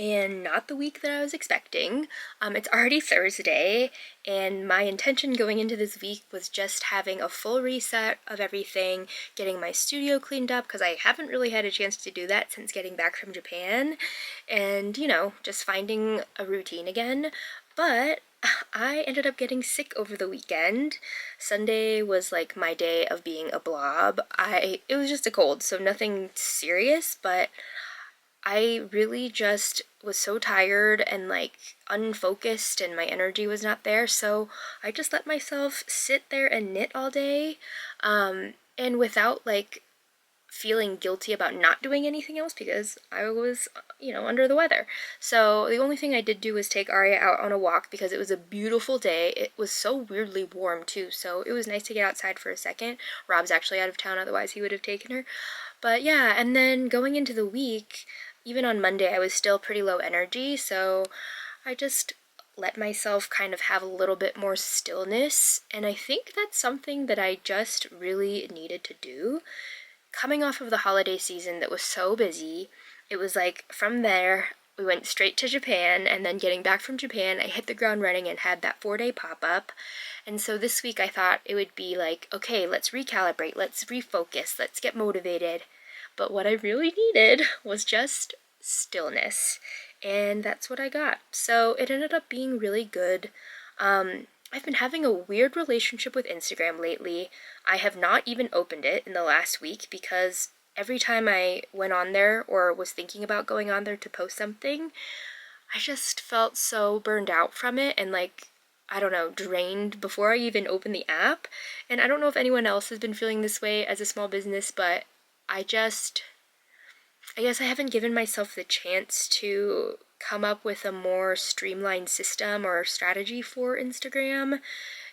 and not the week that I was expecting. It's already Thursday, and my intention going into this week was just having a full reset of everything, getting my studio cleaned up, because I haven't really had a chance to do that since getting back from Japan, and, you know, just finding a routine again. But I ended up getting sick over the weekend. Sunday was like my day of being a blob. It was just a cold, so nothing serious, but I really just was so tired and like unfocused and my energy was not there, so I just let myself sit there and knit all day, and without like feeling guilty about not doing anything else because I was, you know, under the weather. So the only thing I did do was take Arya out on a walk because it was a beautiful day. It was so weirdly warm too, so it was nice to get outside for a second. Rob's actually out of town, otherwise he would have taken her. But yeah, and then going into the week, even on Monday I was still pretty low energy, so I just let myself kind of have a little bit more stillness, and I think that's something that I just really needed to do. Coming off of the holiday season that was so busy, it was like from there we went straight to Japan, and then getting back from Japan I hit the ground running and had that 4-day pop-up. And so this week I thought it would be like, okay, let's recalibrate, let's refocus, let's get motivated. But what I really needed was just stillness, and that's what I got. So it ended up being really good. I've been having a weird relationship with Instagram lately. I have not even opened it in the last week because every time I went on there or was thinking about going on there to post something, I just felt so burned out from it and like, I don't know, drained before I even opened the app. And I don't know if anyone else has been feeling this way as a small business, but I guess I haven't given myself the chance to come up with a more streamlined system or strategy for Instagram,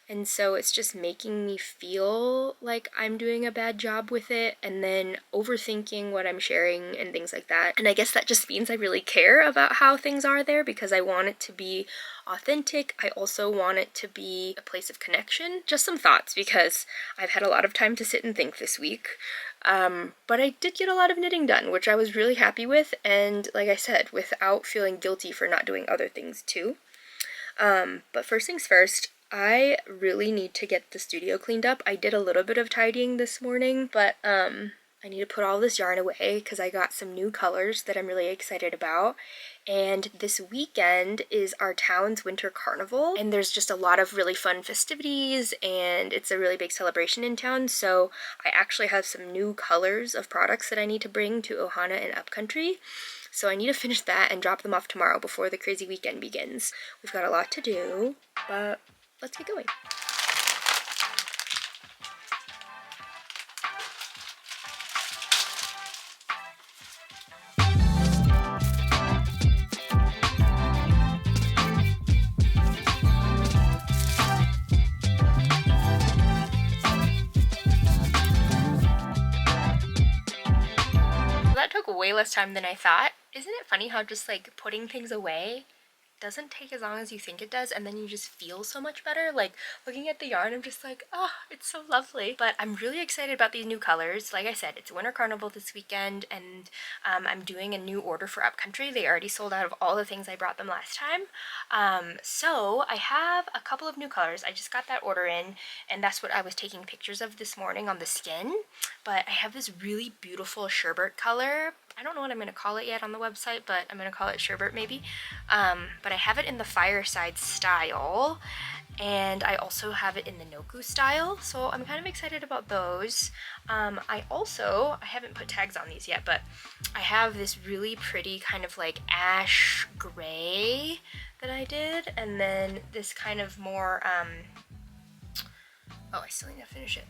and so it's just making me feel like I'm doing a bad job with it and then overthinking what I'm sharing and things like that. And I guess that just means I really care about how things are there because I want it to be authentic. I also want it to be a place of connection. Just some thoughts because I've had a lot of time to sit and think this week. But I did get a lot of knitting done, which I was really happy with, and like I said, without feeling guilty for not doing other things too. But first things first, I really need to get the studio cleaned up. I did a little bit of tidying this morning, but I need to put all this yarn away because I got some new colors that I'm really excited about. And this weekend is our town's winter carnival, and there's just a lot of really fun festivities, and it's a really big celebration in town, so I actually have some new colors of products that I need to bring to Ohana and Upcountry. So I need to finish that and drop them off tomorrow before the crazy weekend begins. We've got a lot to do, but let's get going. That took way less time than I thought. Isn't it funny how just like putting things away doesn't take as long as you think it does, and then you just feel so much better? Like looking at the yarn, I'm just like, oh, it's so lovely. But I'm really excited about these new colors. Like I said, it's winter carnival this weekend, and I'm doing a new order for Upcountry. They already sold out of all the things I brought them last time. So I have a couple of new colors. I just got that order in, and that's what I was taking pictures of this morning on the skin. But I have this really beautiful sherbet color. I don't know what I'm going to call it yet on the website, but I'm going to call it sherbet maybe. But I have it in the fireside style, and I also have it in the Noku style, so I'm kind of excited about those. I haven't put tags on these yet, but I have this really pretty kind of like ash gray that I did, and then this kind of more, oh, I still need to finish it,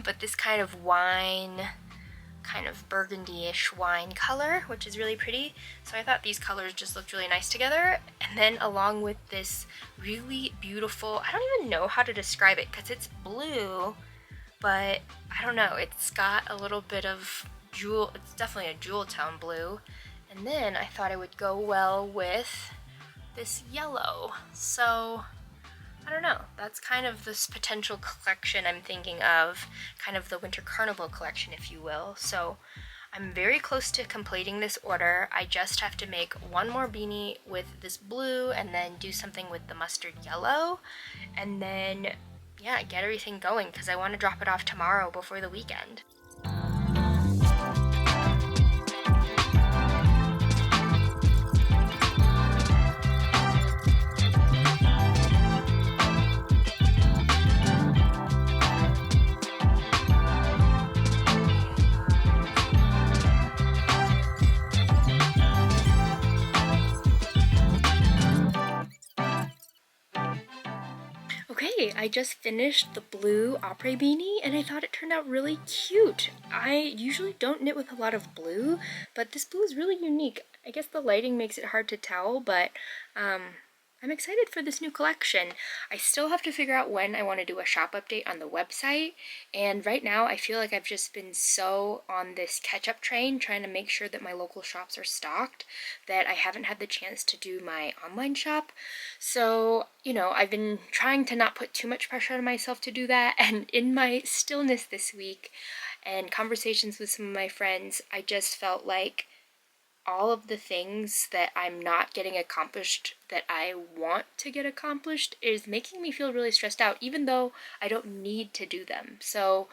but this kind of wine, kind of burgundy-ish wine color, which is really pretty. So I thought these colors just looked really nice together. And then along with this really beautiful, I don't even know how to describe it because it's blue, but I don't know, it's got a little bit of jewel, it's definitely a jewel tone blue. And then I thought it would go well with this yellow. So I don't know, that's kind of this potential collection I'm thinking of, kind of the Winter Carnival collection, if you will. So I'm very close to completing this order. I just have to make one more beanie with this blue and then do something with the mustard yellow, and then yeah, get everything going because I want to drop it off tomorrow before the weekend. Okay, I just finished the blue opera beanie and I thought it turned out really cute. I usually don't knit with a lot of blue, but this blue is really unique. I guess the lighting makes it hard to tell, but I'm excited for this new collection. I still have to figure out when I want to do a shop update on the website, and right now I feel like I've just been so on this catch-up train trying to make sure that my local shops are stocked that I haven't had the chance to do my online shop. So, you know, I've been trying to not put too much pressure on myself to do that, and in my stillness this week and conversations with some of my friends, I just felt like all of the things that I'm not getting accomplished that I want to get accomplished is making me feel really stressed out, even though I don't need to do them. So,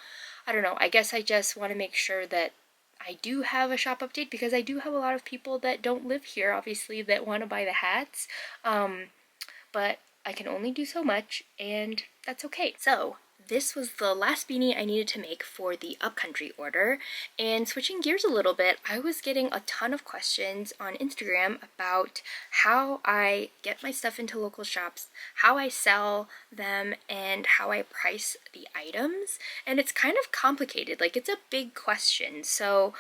I don't know, I guess I just want to make sure that I do have a shop update because I do have a lot of people that don't live here, obviously, that want to buy the hats. But I can only do so much, and that's okay. So, this was the last beanie I needed to make for the upcountry order, and switching gears a little bit, I was getting a ton of questions on Instagram about how I get my stuff into local shops, how I sell them, and how I price the items, and it's kind of complicated, like it's a big question, so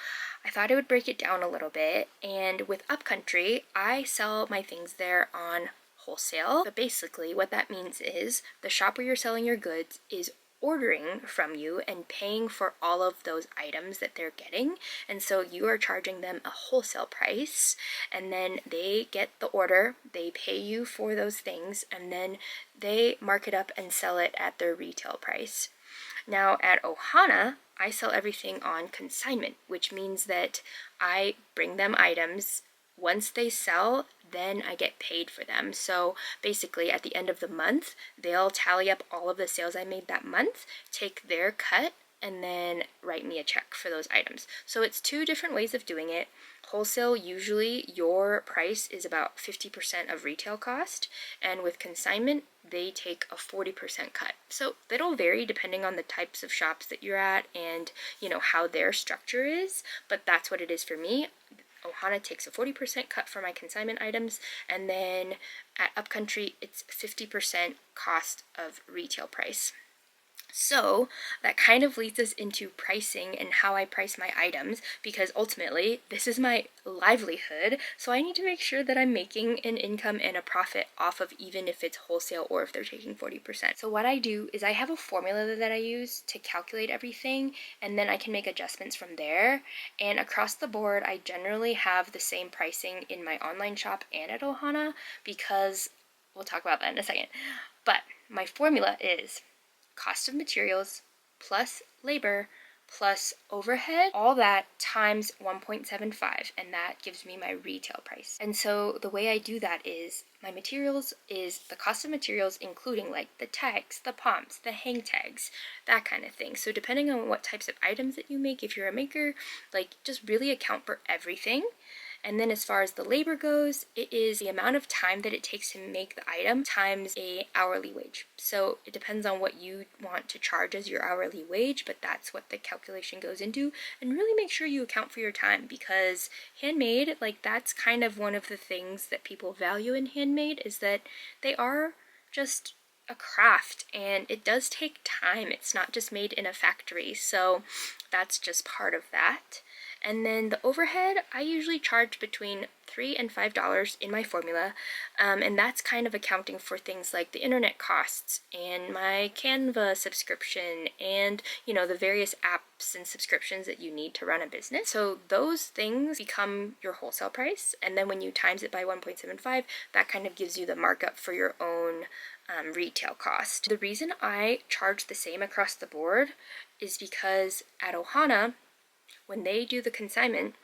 I thought I would break it down a little bit. And with upcountry, I sell my things there on wholesale, but basically what that means is the shop where you're selling your goods is ordering from you and paying for all of those items that they're getting, and so you are charging them a wholesale price, and then they get the order, they pay you for those things, and then they mark it up and sell it at their retail price. Now at Ohana, I sell everything on consignment, which means that I bring them items. Once they sell, then I get paid for them. So basically at the end of the month, they'll tally up all of the sales I made that month, take their cut, and then write me a check for those items. So it's two different ways of doing it. Wholesale, usually your price is about 50% of retail cost, and with consignment, they take a 40% cut. So it'll vary depending on the types of shops that you're at and, you know, how their structure is, but that's what it is for me. Ohana takes a 40% cut for my consignment items, and then at Upcountry, it's 50% cost of retail price. So that kind of leads us into pricing and how I price my items, because ultimately this is my livelihood, so I need to make sure that I'm making an income and a profit off of, even if it's wholesale or if they're taking 40%. So what I do is I have a formula that I use to calculate everything, and then I can make adjustments from there. And across the board, I generally have the same pricing in my online shop and at Ohana, because we'll talk about that in a second. But my formula is cost of materials plus labor plus overhead, all that times 1.75, and that gives me my retail price. And so the way I do that is my materials is the cost of materials, including like the tags, the poms, the hang tags, that kind of thing. So depending on what types of items that you make, if you're a maker, like just really account for everything. And then as far as the labor goes, it is the amount of time that it takes to make the item times a hourly wage. So it depends on what you want to charge as your hourly wage, but that's what the calculation goes into. And really make sure you account for your time, because handmade, like that's kind of one of the things that people value in handmade, is that they are just a craft and it does take time. It's not just made in a factory. So that's just part of that. And then the overhead, I usually charge between $3 and $5 in my formula, and that's kind of accounting for things like the internet costs and my Canva subscription and, you know, the various apps and subscriptions that you need to run a business. So those things become your wholesale price, and then when you times it by 1.75, that kind of gives you the markup for your own retail cost. The reason I charge the same across the board is because at Ohana, when they do the consignment,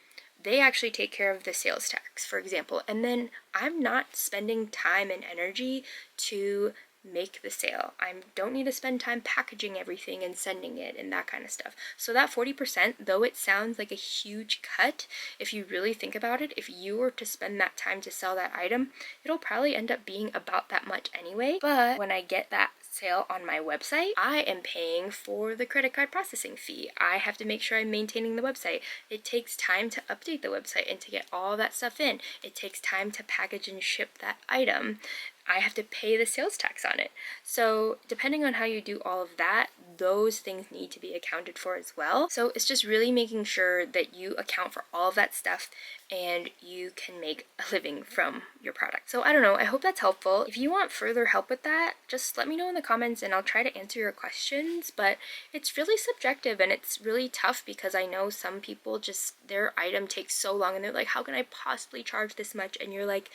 they actually take care of the sales tax, for example, and then I'm not spending time and energy to make the sale. I don't need to spend time packaging everything and sending it and that kind of stuff. So that 40%, though it sounds like a huge cut, if you really think about it, if you were to spend that time to sell that item, it'll probably end up being about that much anyway. But when I get that sale on my website, I am paying for the credit card processing fee. I have to make sure I'm maintaining the website. It takes time to update the website and to get all that stuff in. It takes time to package and ship that item. I have to pay the sales tax on it. So depending on how you do all of that, those things need to be accounted for as well. So it's just really making sure that you account for all of that stuff and you can make a living from your product. So I don't know, I hope that's helpful. If you want further help with that, just let me know in the comments and I'll try to answer your questions. But it's really subjective and it's really tough because I know some people just, their item takes so long and they're like, how can I possibly charge this much? And you're like,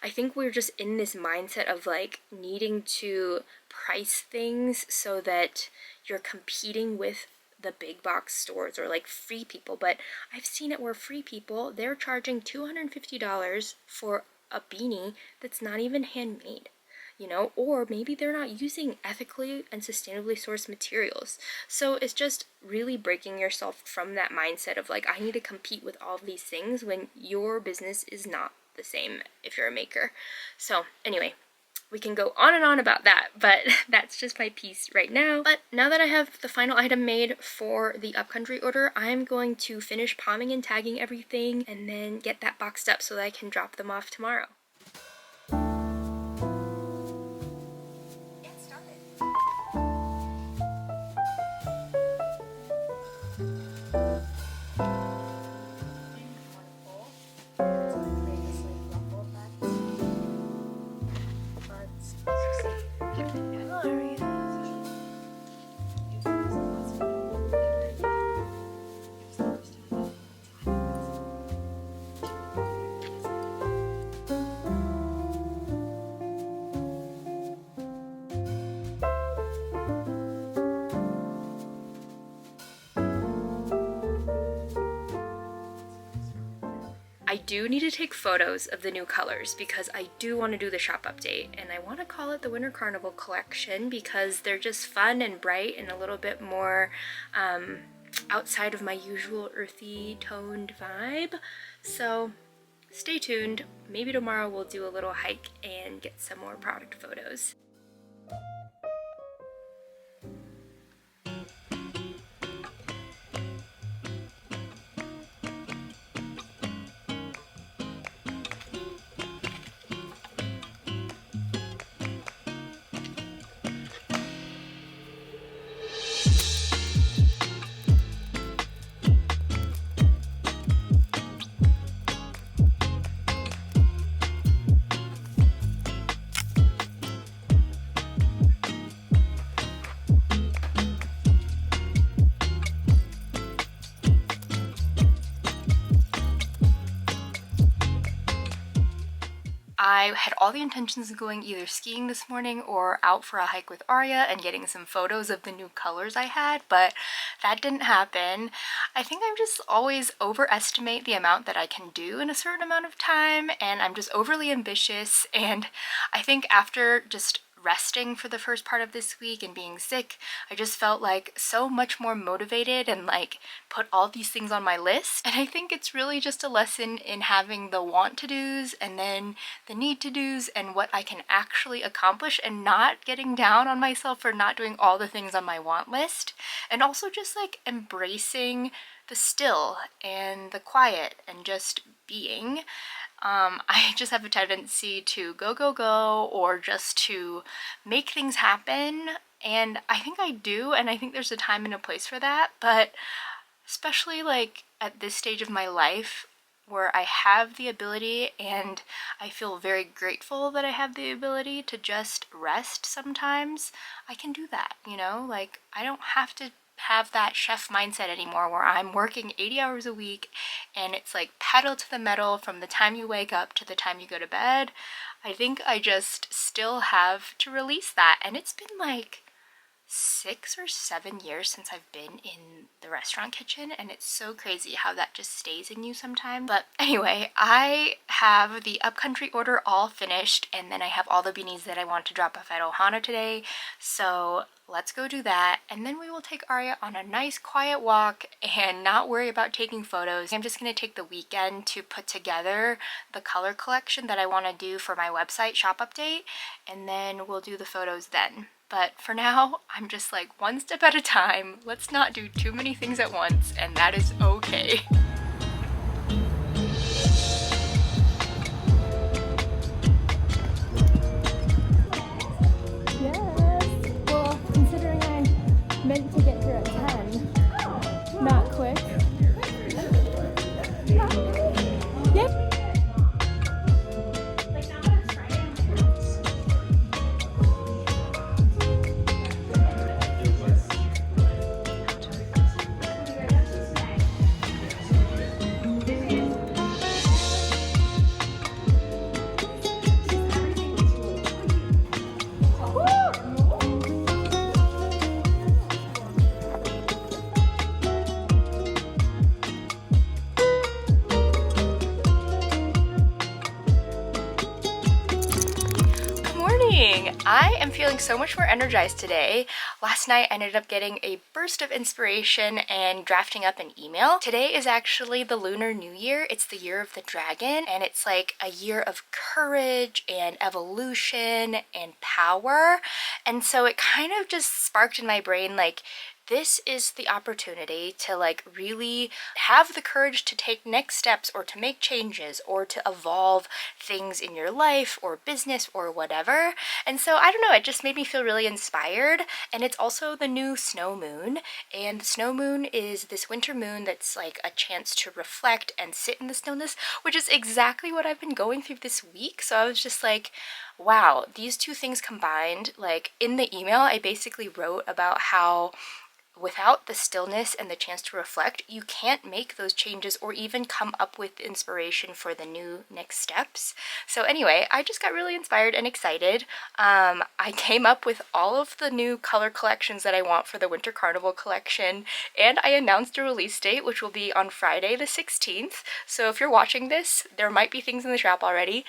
I think we're just in this mindset of like needing to price things so that you're competing with the big box stores or like Free People. But I've seen it where Free People, they're charging $250 for a beanie that's not even handmade, you know, or maybe they're not using ethically and sustainably sourced materials. So it's just really breaking yourself from that mindset of like, I need to compete with all of these things when your business is not the same if you're a maker. So anyway, we can go on and on about that, but that's just my piece right now. But now that I have the final item made for the upcountry order, I'm going to finish palming and tagging everything and then get that boxed up so that I can drop them off tomorrow. I do need to take photos of the new colors because I do want to do the shop update, and I want to call it the Winter Carnival Collection because they're just fun and bright and a little bit more outside of my usual earthy toned vibe. So stay tuned. Maybe tomorrow we'll do a little hike and get some more product photos. I had all the intentions of going either skiing this morning or out for a hike with Arya and getting some photos of the new colors I had, but that didn't happen. I think I just always overestimate the amount that I can do in a certain amount of time, and I'm just overly ambitious, and I think after just resting for the first part of this week and being sick, I just felt like so much more motivated and like put all these things on my list. And I think it's really just a lesson in having the want to do's and then the need to do's and what I can actually accomplish, and not getting down on myself for not doing all the things on my want list, and also just like embracing the still and the quiet and just being. I just have a tendency to go, or just to make things happen, and I think I do, and I think there's a time and a place for that, but especially like at this stage of my life where I have the ability, and I feel very grateful that I have the ability to just rest sometimes, I can do that, you know? Like, I don't have to have that chef mindset anymore where I'm working 80 hours a week and it's like pedal to the metal from the time you wake up to the time you go to bed. I think I just still have to release that, and it's been like 6 or 7 years since I've been in the restaurant kitchen, and it's so crazy how that just stays in you sometimes. But anyway, I have the upcountry order all finished, and then I have all the beanies that I want to drop off at Ohana today. So let's go do that, and then we will take Arya on a nice quiet walk and not worry about taking photos. I'm just going to take the weekend to put together the color collection that I want to do for my website shop update, and then we'll do the photos then. But for now, I'm just like one step at a time. Let's not do too many things at once, and that is okay. Meant to get here at 10. Not quick. Yep. I am feeling so much more energized today. Last night I ended up getting a burst of inspiration and drafting up an email. Today is actually the Lunar New Year. It's the year of the dragon, and it's like a year of courage and evolution and power. And so it kind of just sparked in my brain like, this is the opportunity to like really have the courage to take next steps or to make changes or to evolve things in your life or business or whatever. And so I don't know, it just made me feel really inspired. And it's also the new snow moon, and the snow moon is this winter moon that's like a chance to reflect and sit in the stillness, which is exactly what I've been going through this week. So I was just like, wow, these two things combined. Like in the email I basically wrote about how without the stillness and the chance to reflect, you can't make those changes or even come up with inspiration for the new next steps. So anyway, I just got really inspired and excited. I came up with all of the new color collections that I want for the Winter Carnival collection, and I announced a release date, which will be on Friday the 16th. So if you're watching this, there might be things in the shop already.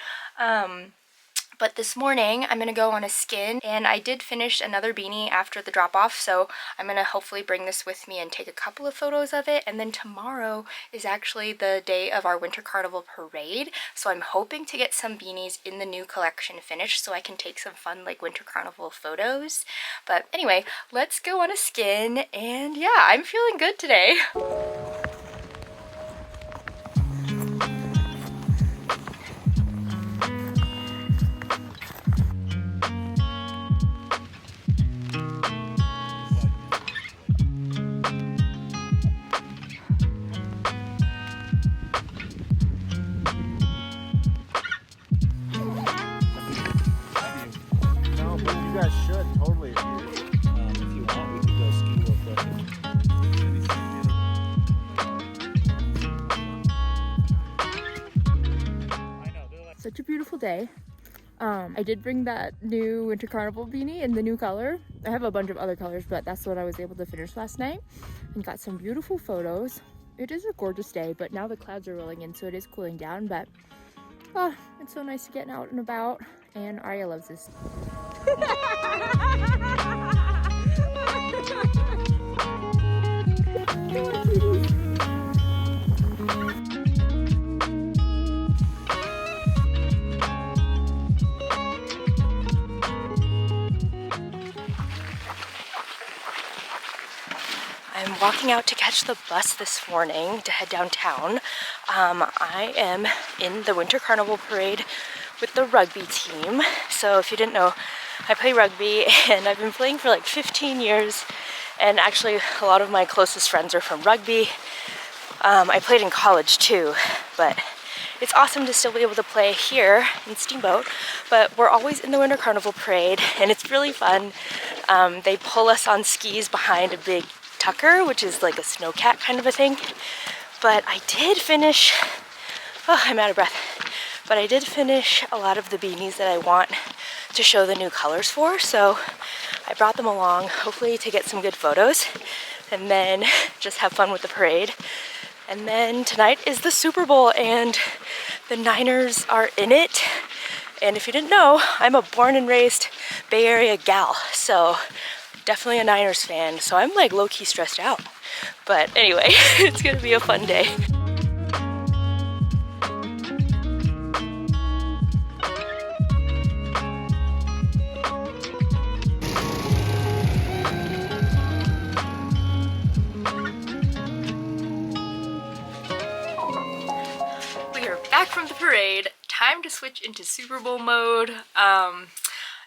But this morning I'm going to go on a skin, and I did finish another beanie after the drop off, so I'm going to hopefully bring this with me and take a couple of photos of it. And then tomorrow is actually the day of our Winter Carnival parade, so I'm hoping to get some beanies in the new collection finished so I can take some fun like Winter Carnival photos. But anyway, let's go on a skin, and yeah, I'm feeling good today. Such a beautiful day. I did bring that new Winter Carnival beanie in the new color. I have a bunch of other colors, but that's what I was able to finish last night, and got some beautiful photos. It is a gorgeous day, but now the clouds are rolling in, so it is cooling down, but it's so nice to get out and about, and Arya loves this. I'm walking out to catch the bus this morning to head downtown. I am in the Winter Carnival Parade with the rugby team. So if you didn't know, I play rugby, and I've been playing for like 15 years, and actually a lot of my closest friends are from rugby. I played in college too, but it's awesome to still be able to play here in Steamboat. But we're always in the Winter Carnival Parade, and it's really fun. They pull us on skis behind a big tucker, which is like a snowcat kind of a thing. But I did finish, I'm out of breath, but I did finish a lot of the beanies that I want to show the new colors for, so I brought them along, hopefully to get some good photos, and then just have fun with the parade. And then tonight is the Super Bowl, and the Niners are in it. And if you didn't know, I'm a born and raised Bay Area gal, so definitely a Niners fan, so I'm like low-key stressed out. But anyway, it's gonna be a fun day. We are back from the parade. Time to switch into Super Bowl mode.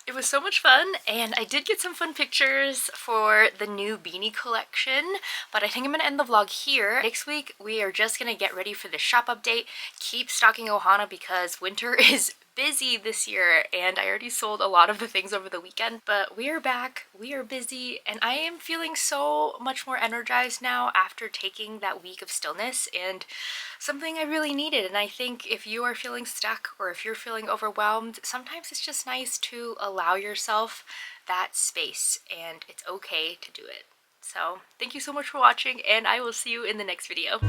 It was so much fun, and I did get some fun pictures for the new beanie collection, but I think I'm gonna end the vlog here. Next week, we are just gonna get ready for the shop update, keep stocking Ohana because winter is busy this year, and I already sold a lot of the things over the weekend, but we are back, we are busy, and I am feeling so much more energized now after taking that week of stillness, and something I really needed. And I think if you are feeling stuck or if you're feeling overwhelmed, sometimes it's just nice to allow yourself that space, and it's okay to do it. So thank you so much for watching, and I will see you in the next video.